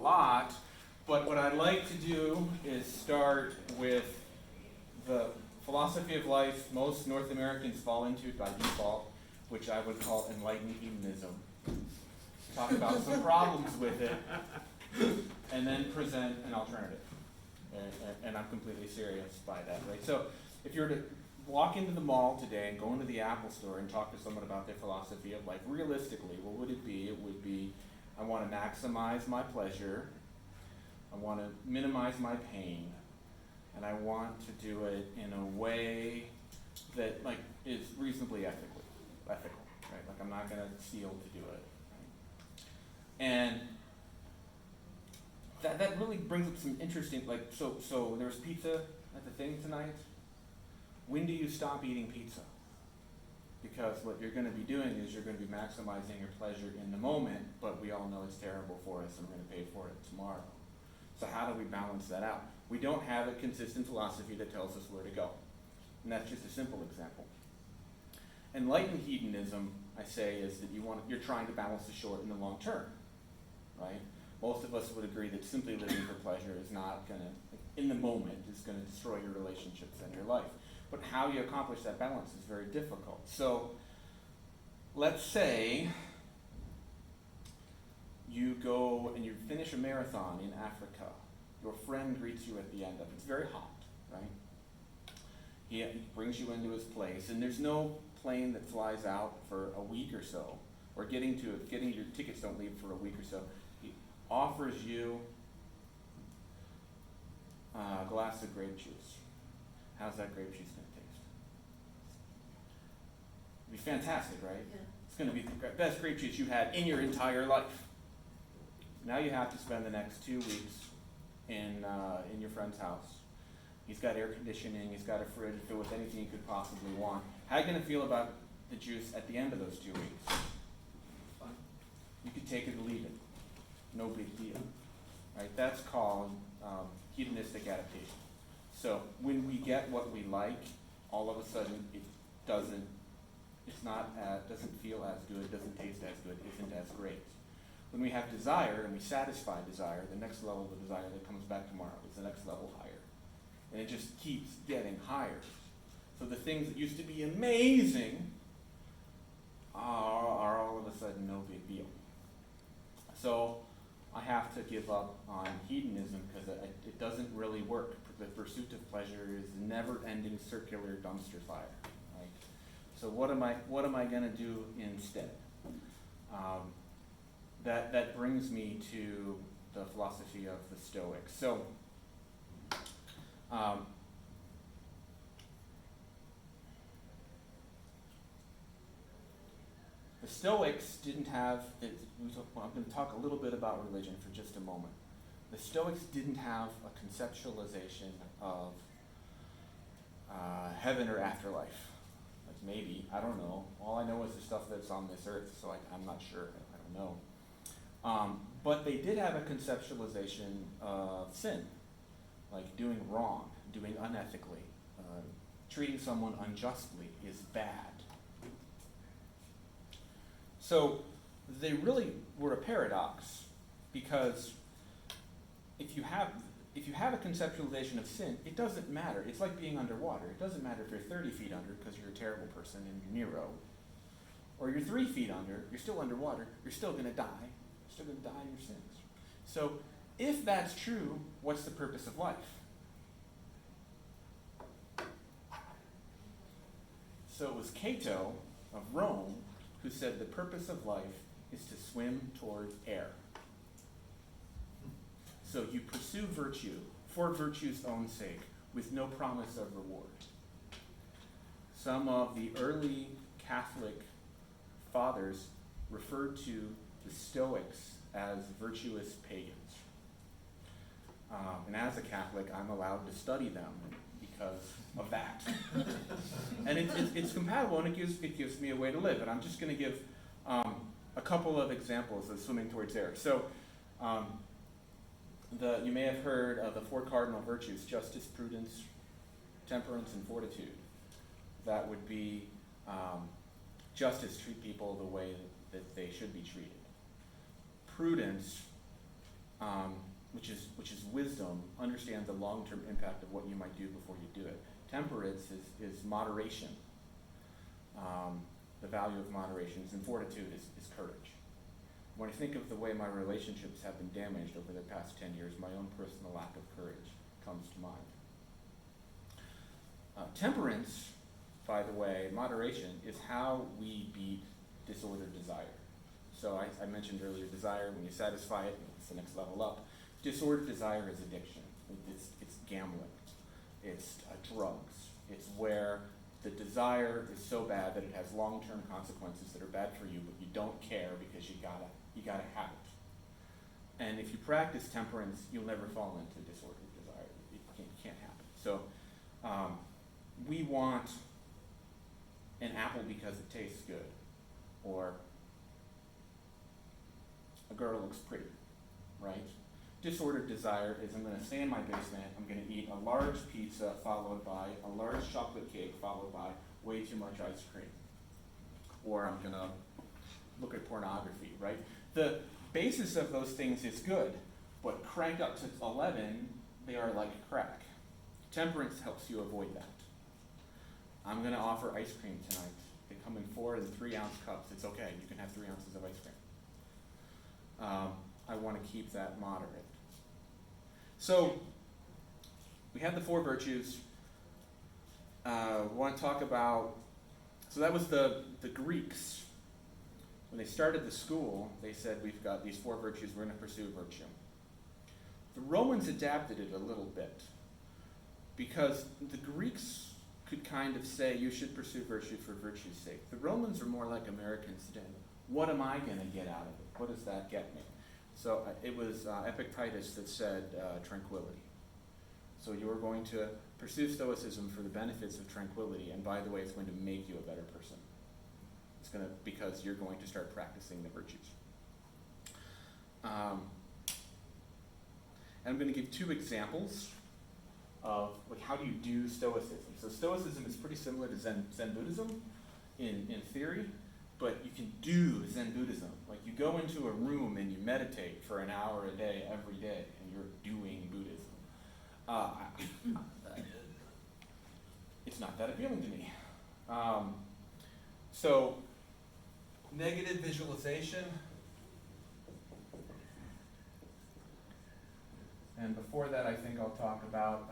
lot, but what I'd like to do is start with the philosophy of life most North Americans fall into by default, which I would call enlightened hedonism. Talk about some problems with it, and then present an alternative. And I'm completely serious by that, right? So if you were to walk into the mall today and go into the Apple store and talk to someone about their philosophy of life, realistically, what would it be? It would be, I want to maximize my pleasure, I want to minimize my pain, and I want to do it in a way that is reasonably ethical, right? Like I'm not going to steal to do it, right? And that really brings up some interesting, so there's pizza at the thing tonight. When do you stop eating pizza? Because what you're going to be doing is you're going to be maximizing your pleasure in the moment, but we all know it's terrible for us and we're going to pay for it tomorrow. So how do we balance that out? We don't have a consistent philosophy that tells us where to go. And that's just a simple example. Enlightened hedonism, I say, is that you're trying to balance the short and the long term, right? Most of us would agree that simply living for pleasure is not going to, in the moment, is going to destroy your relationships and your life. But how you accomplish that balance is very difficult. So let's say you go and you finish a marathon in Africa. Your friend greets you at the end of it. It's very hot, right? He brings you into his place, and there's no plane that flies out for a week or so, or getting your tickets don't leave for a week or so. He offers you a glass of grape juice. How's that grape juice going to taste? It'll be fantastic, right? Yeah. It's going to be the best grape juice you've had in your entire life. Now you have to spend the next 2 weeks in your friend's house. He's got air conditioning, he's got a fridge filled with anything you could possibly want. How are you going to feel about the juice at the end of those 2 weeks? Fine. You could take it or leave it. No big deal. Right? That's called hedonistic adaptation. So when we get what we like, all of a sudden it doesn't feel as good, doesn't taste as good, isn't as great. When we have desire and we satisfy desire, the next level of desire that comes back tomorrow is the next level higher. And it just keeps getting higher. So the things that used to be amazing are all of a sudden no big deal. So I have to give up on hedonism because it doesn't really work. The pursuit of pleasure is a never-ending circular dumpster fire. Right? So what am I going to do instead? That brings me to the philosophy of the Stoics. So the Stoics didn't have. I'm going to talk a little bit about religion for just a moment. The Stoics didn't have a conceptualization of heaven or afterlife. Like maybe, I don't know. All I know is the stuff that's on this earth, so I'm not sure. I don't know. But they did have a conceptualization of sin, like doing wrong, doing unethically, treating someone unjustly is bad. So they really were a paradox, because if you have a conceptualization of sin, it doesn't matter. It's like being underwater. It doesn't matter if you're 30 feet under because you're a terrible person and you're Nero, or you're 3 feet under, you're still underwater, you're still going to die. You're still going to die in your sins. So if that's true, what's the purpose of life? So it was Cato of Rome who said the purpose of life is to swim towards air. So you pursue virtue for virtue's own sake with no promise of reward. Some of the early Catholic fathers referred to the Stoics as virtuous pagans. And as a Catholic, I'm allowed to study them because of that. And it's compatible, and it gives me a way to live. And I'm just going to give a couple of examples of swimming towards air. So you may have heard of the 4 cardinal virtues: justice, prudence, temperance, and fortitude. That would be justice, treat people the way that they should be treated. Prudence, which is wisdom, understand the long-term impact of what you might do before you do it. Temperance is moderation, the value of moderation, and fortitude is courage. When I think of the way my relationships have been damaged over the past 10 years, my own personal lack of courage comes to mind. Temperance, by the way, moderation, is how we beat disordered desire. So I mentioned earlier, desire, when you satisfy it, it's the next level up. Disordered desire is addiction. It's gambling. It's drugs. It's where the desire is so bad that it has long-term consequences that are bad for you, but you don't care because you gotta have it. And if you practice temperance, you'll never fall into disordered desire. It can't happen. So we want an apple because it tastes good, or a girl looks pretty, right? Disordered desire is I'm going to stay in my basement, I'm going to eat a large pizza followed by a large chocolate cake followed by way too much ice cream. Or I'm going to look at pornography, right? The basis of those things is good, but cranked up to 11, they are like crack. Temperance helps you avoid that. I'm going to offer ice cream tonight. They come in 4 and 3 ounce cups. It's okay. You can have 3 ounces of ice cream. I want to keep that moderate. So we have the 4 virtues. We want to talk about, so that was the Greeks. When they started the school, they said we've got these 4 virtues, we're going to pursue virtue. The Romans adapted it a little bit because the Greeks could kind of say you should pursue virtue for virtue's sake. The Romans are more like Americans today. What am I going to get out of it? What does that get me? So it was Epictetus that said tranquility. So you're going to pursue Stoicism for the benefits of tranquility, and by the way, it's going to make you a better person. It's going to, because you're going to start practicing the virtues. And I'm going to give 2 examples of like how do you do Stoicism. So Stoicism is pretty similar to Zen Buddhism in theory, but you can do Zen Buddhism. Like you go into a room and you meditate for an hour a day, every day, and you're doing Buddhism. It's not that appealing to me. So negative visualization. And before that, I think I'll talk about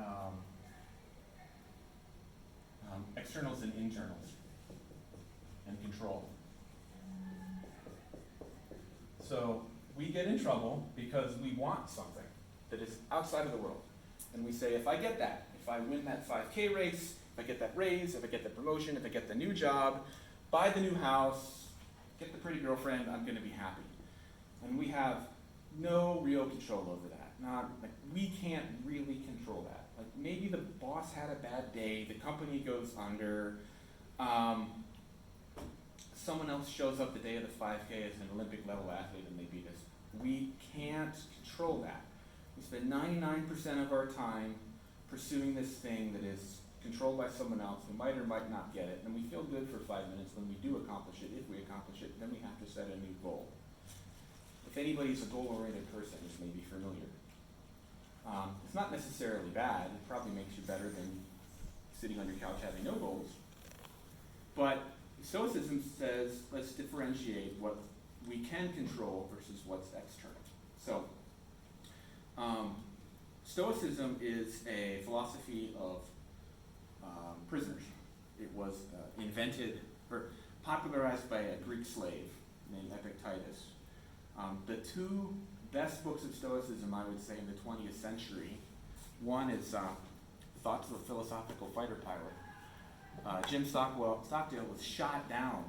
externals and internals and control. So we get in trouble because we want something that is outside of the world. And we say, if I get that, if I win that 5K race, if I get that raise, if I get the promotion, if I get the new job, buy the new house, get the pretty girlfriend, I'm going to be happy. And we have no real control over that. Not like we can't really control that. Like maybe the boss had a bad day, the company goes under, someone else shows up the day of the 5K as an Olympic level athlete and they beat us. We can't control that. We spend 99% of our time pursuing this thing that is controlled by someone else who might or might not get it, and we feel good for 5 minutes when we do accomplish it. If we accomplish it, then we have to set a new goal. If anybody's a goal-oriented person, this may be familiar. It's not necessarily bad. It probably makes you better than sitting on your couch having no goals. But Stoicism says, let's differentiate what we can control versus what's external. So, Stoicism is a philosophy of prisoners. It was invented or popularized by a Greek slave named Epictetus. The 2 best books of Stoicism, I would say, in the 20th century. One is Thoughts of a Philosophical Fighter Pilot. Jim Stockdale was shot down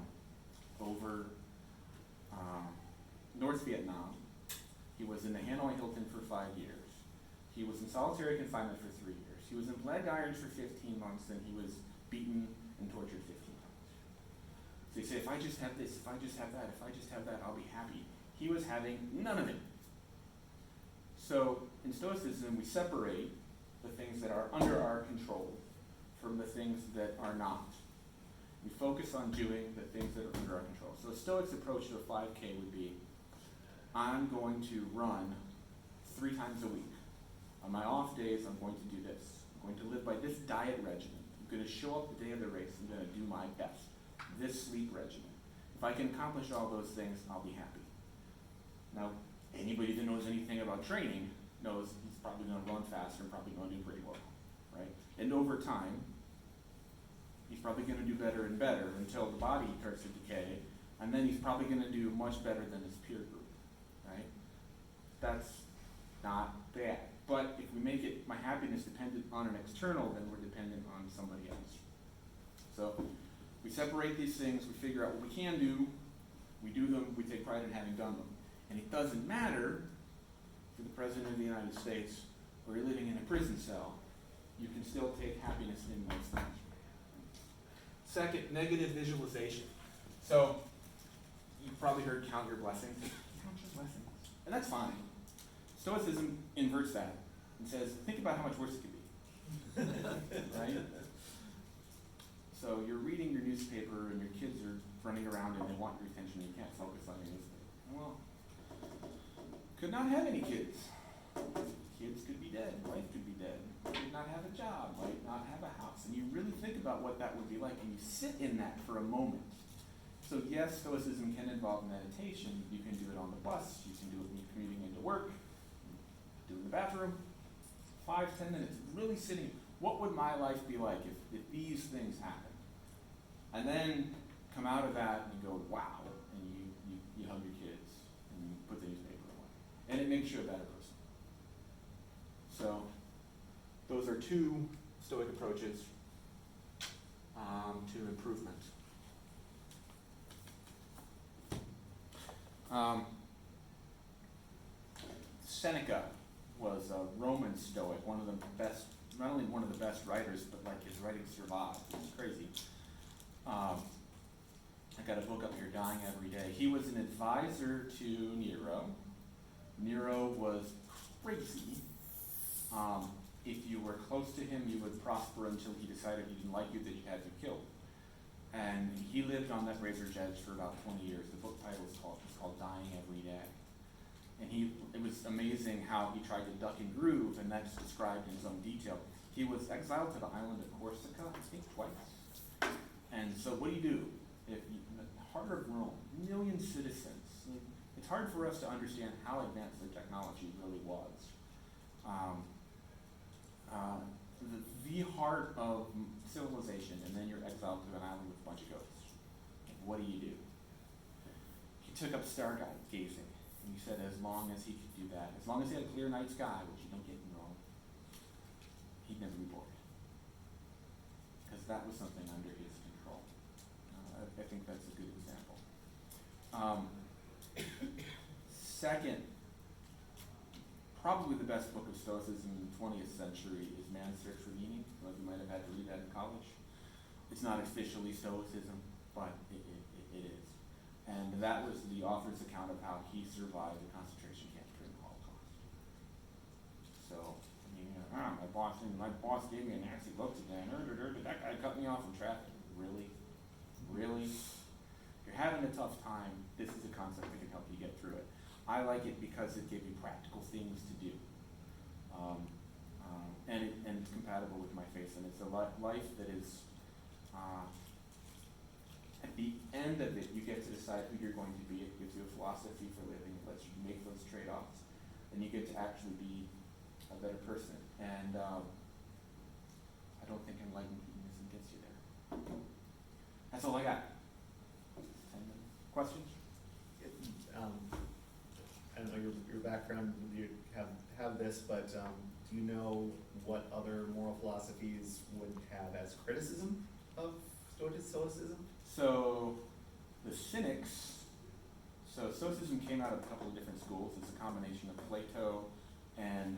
over North Vietnam. He was in the Hanoi Hilton for 5 years. He was in solitary confinement for 3 years. He was in lead irons for 15 months, and he was beaten and tortured 15 times. So you say, if I just have this, if I just have that, if I just have that, I'll be happy. He was having none of it. So in Stoicism, we separate the things that are under our control from the things that are not. We focus on doing the things that are under our control. So a Stoic's approach to a 5K would be, I'm going to run 3 times a week. On my off days, I'm going to do this. I'm going to live by this diet regimen. I'm going to show up the day of the race. I'm going to do my best. This sleep regimen. If I can accomplish all those things, I'll be happy. Now, anybody that knows anything about training knows he's probably going to run faster and probably going to do pretty well, right? And over time, he's probably going to do better and better until the body starts to decay, and then he's probably going to do much better than his peer group, right? That's not bad. But if we make it my happiness dependent on an external, then we're dependent on somebody else. So we separate these things, we figure out what we can do, we do them, we take pride in having done them. And it doesn't matter if you're the President of the United States or you're living in a prison cell, you can still take happiness in those things. Second, negative visualization. So you've probably heard count your blessings. Count your blessings. And that's fine. Stoicism inverts that and says, think about how much worse it could be. Right? So you're reading your newspaper and your kids are running around and they want your attention and you can't focus on your newspaper. Well, could not have any kids. Kids could be dead, wife could be dead, could not have a job, might not have a house. And you really think about what that would be like and you sit in that for a moment. So yes, Stoicism can involve meditation. You can do it on the bus, you can do it when you're commuting into work, do it in the bathroom. 5-10 minutes, really sitting. What would my life be like if these things happened? And then come out of that and go, wow, and you hug your kids and you put the newspaper away. And it makes you a better person. So those are two Stoic approaches to improvement. Seneca was a Roman Stoic, one of the best, not only one of the best writers, but like his writing survived. It's crazy. I got a book up here, Dying Every Day. He was an advisor to Nero. Nero was crazy. If you were close to him, you would prosper until he decided he didn't like you, that you had to kill. And he lived on that razor's edge for about 20 years. The book title is called Dying Every Day. And it was amazing how he tried to duck and groove, and that's described in some detail. He was exiled to the island of Corsica, I think twice. And so what do? If you, the heart of Rome, million citizens. It's hard for us to understand how advanced the technology really was. The heart of civilization, and then you're exiled to an island with a bunch of ghosts. What do? He took up stargazing, and he said as long as he could do that, as long as he had a clear night sky, which you don't get in Rome, he'd never be bored. Because that was something under his control. I think that's a good example. Second, probably the best book of Stoicism in the 20th century is Man's Search for Meaning. Some of you might have had to read that in college. It's not officially Stoicism, but it is. And that was the author's account of how he survived the concentration camp during the Holocaust. So, I mean, my boss gave me a nasty look today, and that guy cut me off in traffic. Really? Really? If you're having a tough time, this is a concept that can help you get through it. I like it because it gives you practical things to do. And it's compatible with my faith, and it's a life that is, at the end of it, you get to decide who you're going to be. It gives you a philosophy for living. It lets you make those trade-offs, and you get to actually be a better person. And I don't think enlightened hedonism gets you there. That's all I got. Questions? I don't know your background, you have this, but do you know what other moral philosophies would have as criticism of Stoicism? So the Cynics, so Stoicism came out of a couple of different schools. It's a combination of Plato and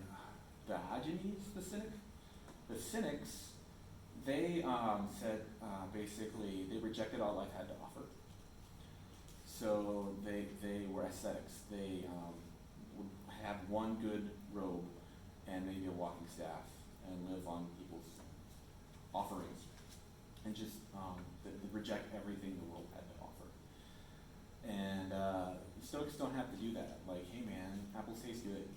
Diogenes, the Cynic. The Cynics, they said basically they rejected all life had to offer. So they were ascetics. They would have one good robe and maybe a walking staff and live on people's offerings and just reject everything the world had to offer. And Stoics don't have to do that. Like, hey man, apples taste good.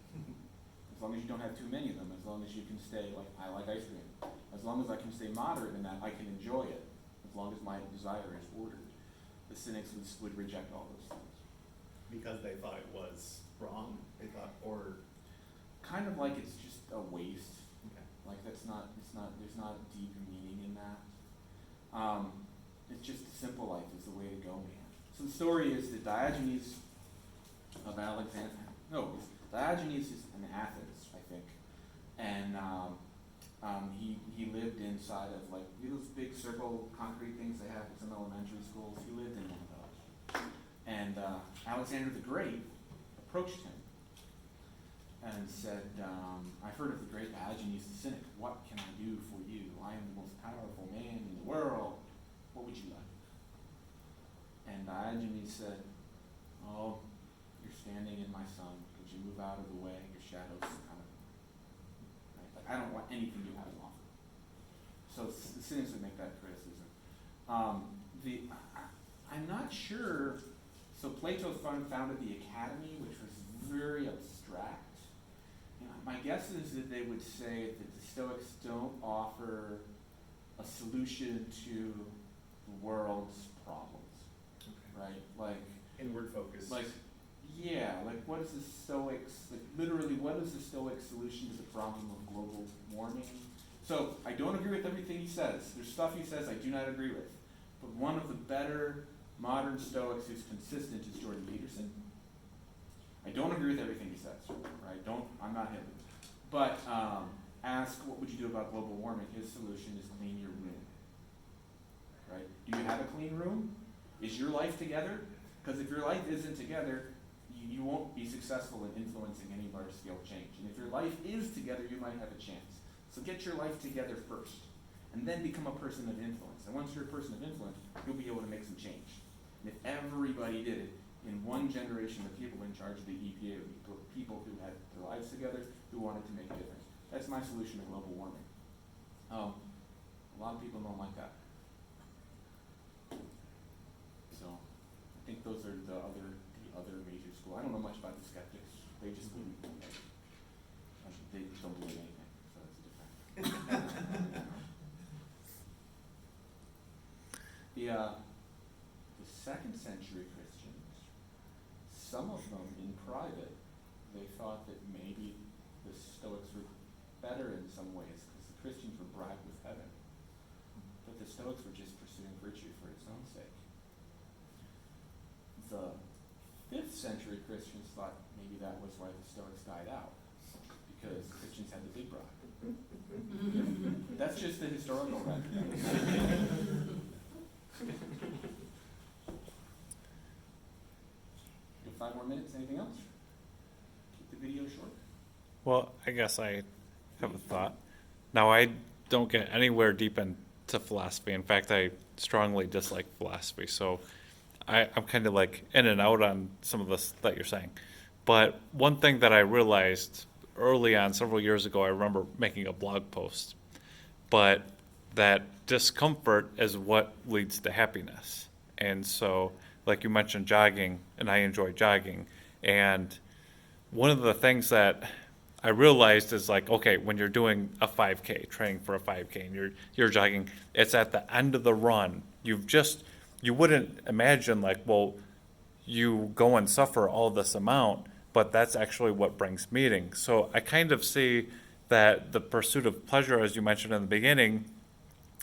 as long as you don't have too many of them, as long as you can stay, like, I like ice cream. As long as I can stay moderate in that, I can enjoy it, as long as my desire is ordered. The cynics would reject all those things. Because they thought it was wrong, they thought, or, Kind of like it's just a waste. okay. Like there's not deep meaning in that. It's just a simple life is the way to go, man. So the story is that Diogenes is in Athens, I think, and he lived inside of like those big circle concrete things they have at some elementary schools. He lived in one of those, and Alexander the Great approached him and said, I've heard of the great Diogenes the Cynic. What can I do for you? I am the most powerful man in the world. What would you like? And Diogenes said, oh, you're standing in my sun. Could you move out of the way? Your shadow's kind of, right? Like, I don't want anything you have to offer. So the cynics would make that criticism. I'm not sure, so Plato founded the Academy, which was very abstract. My guess is that they would say that the Stoics don't offer a solution to the world's problems, right? Like Inward focus. like what is the Stoics? Like literally, what is the Stoic solution to the problem of global warming? So I don't agree with everything he says. There's stuff he says I do not agree with, but one of the better modern Stoics who's consistent is Jordan Peterson. I don't agree with everything he says, right? I'm not him. But ask, what would you do about global warming? His solution is clean your room, right? Do you have a clean room? Is your life together? Because if your life isn't together, you won't be successful in influencing any large-scale change. And if your life is together, you might have a chance. So get your life together first, and then become a person of influence. And once you're a person of influence, you'll be able to make some change. And if everybody did it, in one generation, the people in charge of the EPA would be people who had their lives together, who wanted to make a difference. That's my solution to global warming. A lot of people don't like that. So I think those are the other major school. I don't know much about the skeptics. They just believe. They don't believe anything, so that's different. The second century Christians, some of them in private, they thought that maybe the Stoics were better in some ways because the Christians were bribed with heaven. But the Stoics were just pursuing virtue for its own sake. The 5th century Christians thought maybe that was why the Stoics died out, because Christians had the big bribe. That's just the historical record. You have 5 more minutes, anything else? Keep the video short. Well, I guess I have a thought. Now, I don't get anywhere deep into philosophy. In fact, I strongly dislike philosophy. So I'm kind of like in and out on some of this that you're saying. But one thing that I realized early on, several years ago, I remember making a blog post, but that discomfort is what leads to happiness. And so, like you mentioned jogging, and I enjoy jogging. And one of the things that I realized is like, okay, when you're doing a 5K, training for a 5K, and you're jogging, it's at the end of the run. You wouldn't imagine like, well, you go and suffer all this amount, but that's actually what brings meaning. So I kind of see that the pursuit of pleasure, as you mentioned in the beginning,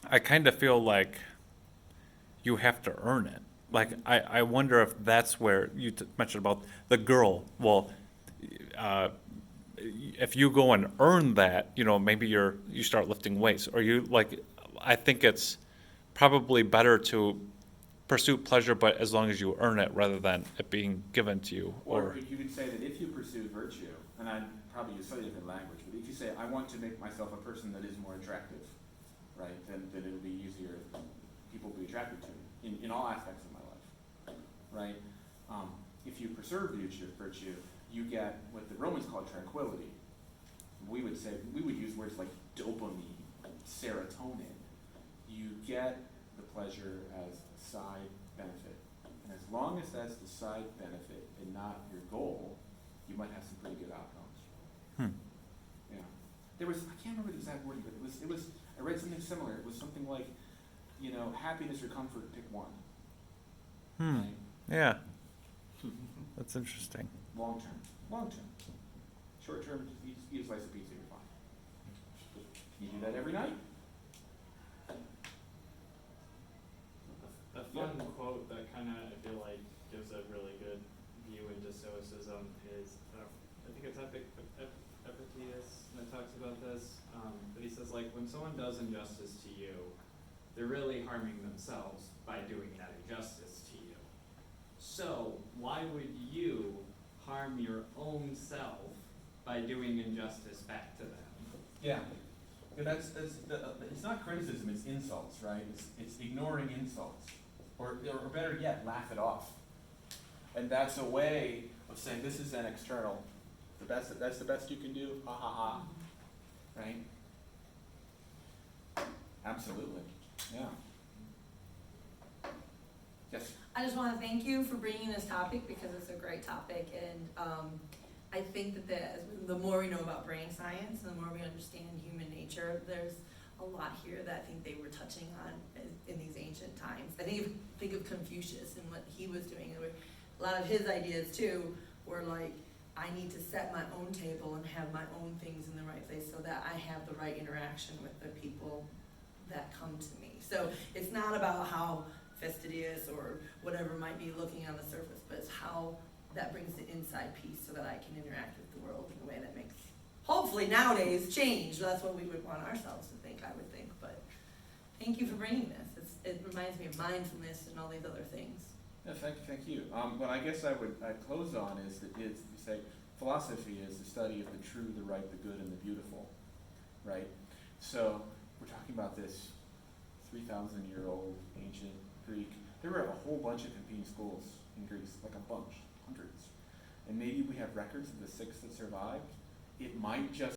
I kind of feel like you have to earn it. Like, I wonder if that's where you mentioned about the girl. Well, if you go and earn that, maybe you start lifting weights, or I think it's probably better to pursue pleasure, but as long as you earn it rather than it being given to you. Or you could say that if you pursue virtue, and I'd probably use slightly different language, but if you say, I want to make myself a person that is more attractive, right, then it'll be easier, people will be attracted to me in all aspects of my life, right? If you preserve virtue, you get what the Romans call tranquility. We would use words like dopamine, serotonin. You get the pleasure as a side benefit. And as long as that's the side benefit and not your goal, you might have some pretty good outcomes. there was, I can't remember the exact wording, but it was, I read something similar. It was something like, you know, happiness or comfort, pick one. Right? Yeah. That's interesting. Long term. Short term, eat a slice of pizza, you're fine. You do that every night? A fun quote that kind of, I feel like, gives a really good view into Stoicism is, I think it's Epictetus that talks about this, but he says, like, when someone does injustice to you, they're really harming themselves by doing that injustice to you. So why would you harm your own self by doing injustice back to them? Yeah. It's not criticism, it's insults, right? It's ignoring insults. Or better yet, laugh it off. And that's a way of saying this is an external. That's the best you can do, ha ha ha. Right? Absolutely. Yeah. Yes. I just want to thank you for bringing this topic because it's a great topic, and I think that the more we know about brain science and the more we understand human nature, there's a lot here that I think they were touching on in these ancient times. I think of Confucius and what he was doing. A lot of his ideas too were like, I need to set my own table and have my own things in the right place so that I have the right interaction with the people that come to me. So it's not about how fastidious or whatever might be looking on the surface, but it's how that brings the inside piece so that I can interact with the world in a way that makes, hopefully nowadays, change. That's what we would want ourselves to think, I would think. But thank you for bringing this. It reminds me of mindfulness and all these other things. Yeah, thank you. What I guess I'd close on is you say philosophy is the study of the true, the right, the good, and the beautiful, right? So we're talking about this 3,000-year-old ancient Greek. There were a whole bunch of competing schools in Greece, like a bunch, hundreds. And maybe we have records of the 6 that survived. It might just